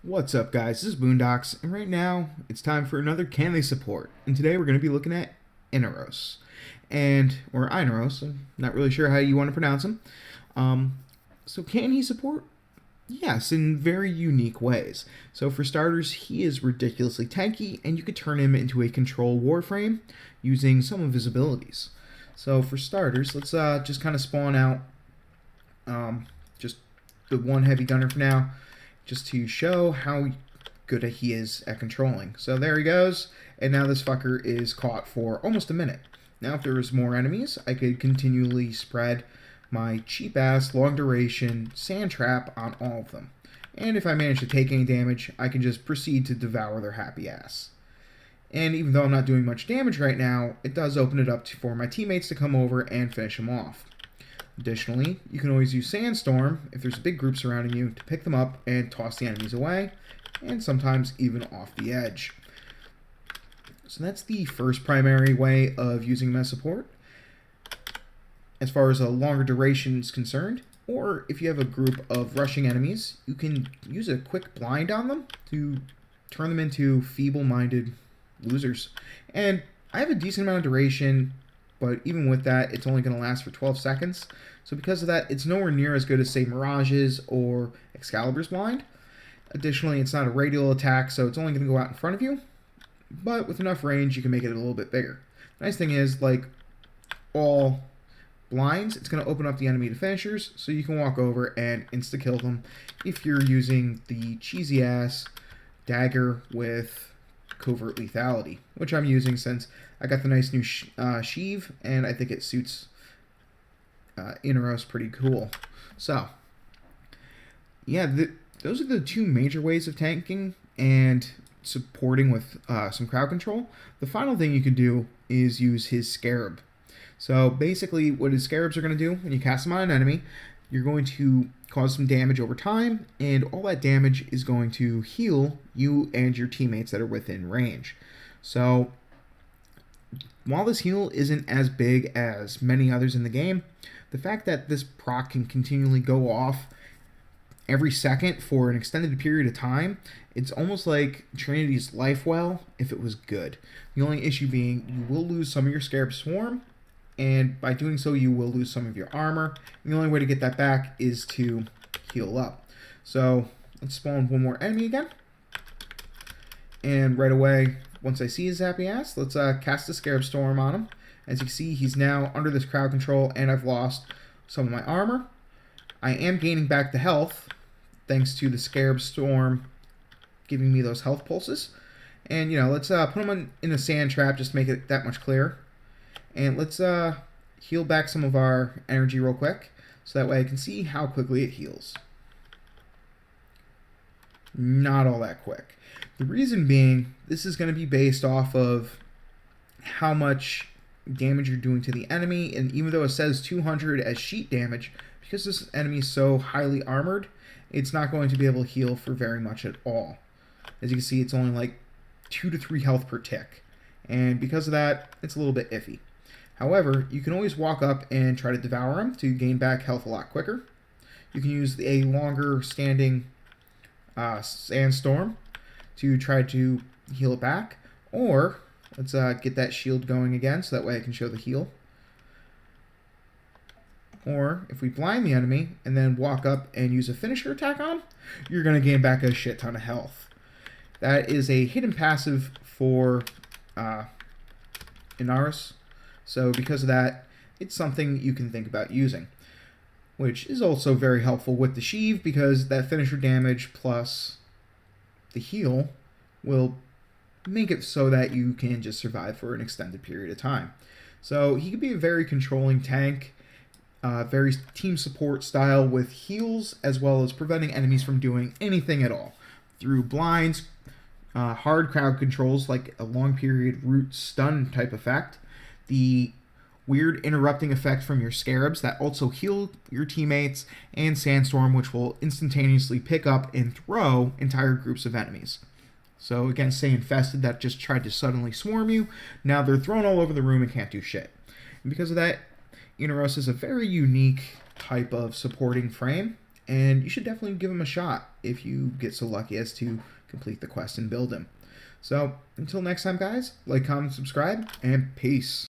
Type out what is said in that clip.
What's up, guys? This is Boondocks, and right now it's time for another Can They Support. And today we're going to be looking at Inaros, or Inaros. I'm not really sure how you want to pronounce him. So can he support? Yes, in very unique ways. So for starters, he is ridiculously tanky, and you could turn him into a control Warframe using some of his abilities. So for starters, let's just kind of spawn out just the one heavy gunner for now, just to show how good he is at controlling. So there he goes, and now this fucker is caught for almost a minute. Now if there was more enemies, I could continually spread my cheap-ass, long-duration sand trap on all of them. And if I manage to take any damage, I can just proceed to devour their happy ass. And even though I'm not doing much damage right now, it does open it up for my teammates to come over and finish him off. Additionally, you can always use Sandstorm if there's a big group surrounding you to pick them up and toss the enemies away, and sometimes even off the edge. So that's the first primary way of using him as support. As far as a longer duration is concerned, or if you have a group of rushing enemies, you can use a quick blind on them to turn them into feeble-minded losers. And I have a decent amount of duration, but even with that, it's only going to last for 12 seconds. So because of that, it's nowhere near as good as, say, Mirage's or Excalibur's blind. Additionally, it's not a radial attack, so it's only going to go out in front of you. But with enough range, you can make it a little bit bigger. The nice thing is, like all blinds, it's going to open up the enemy to finishers, so you can walk over and insta-kill them if you're using the cheesy-ass dagger with covert lethality, which I'm using since I got the nice new sheave, and I think it suits Inaros pretty cool. So, yeah, those are the two major ways of tanking and supporting with some crowd control. The final thing you can do is use his Scarab. So basically what his Scarabs are going to do, when you cast them on an enemy, you're going to cause some damage over time, and all that damage is going to heal you and your teammates that are within range. So while this heal isn't as big as many others in the game, the fact that this proc can continually go off every second for an extended period of time, it's almost like Trinity's Life Well if it was good. The only issue being you will lose some of your Scarab Swarm, and by doing so you will lose some of your armor. And the only way to get that back is to heal up. So let's spawn one more enemy again. And right away, once I see his happy ass, let's cast the Scarab Storm on him. As you can see, he's now under this crowd control, and I've lost some of my armor. I am gaining back the health, thanks to the Scarab Storm giving me those health pulses. And, let's put him in a sand trap just to make it that much clearer. And let's heal back some of our energy real quick, so that way I can see how quickly it heals. Not all that quick. The reason being, this is going to be based off of how much damage you're doing to the enemy, and even though it says 200 as sheet damage, because this enemy is so highly armored, it's not going to be able to heal for very much at all. As you can see, it's only like 2 to 3 health per tick, and because of that, it's a little bit iffy. However, you can always walk up and try to devour him to gain back health a lot quicker. You can use a longer standing Sandstorm to try to heal it back, or let's get that shield going again so that way I can show the heal. Or if we blind the enemy and then walk up and use a finisher attack on, you're going to gain back a shit ton of health. That is a hidden passive for Inaros. So because of that, it's something you can think about using, which is also very helpful with the sheave, because that finisher damage plus the heal will make it so that you can just survive for an extended period of time. So he could be a very controlling tank, very team support style with heals, as well as preventing enemies from doing anything at all through blinds, hard crowd controls like a long period root stun type effect, the weird interrupting effect from your Scarabs that also heal your teammates, and Sandstorm, which will instantaneously pick up and throw entire groups of enemies. So again, say infested that just tried to suddenly swarm you, now they're thrown all over the room and can't do shit. And because of that, Inaros is a very unique type of supporting frame, and you should definitely give him a shot if you get so lucky as to complete the quest and build him. So, until next time, guys, like, comment, subscribe, and peace.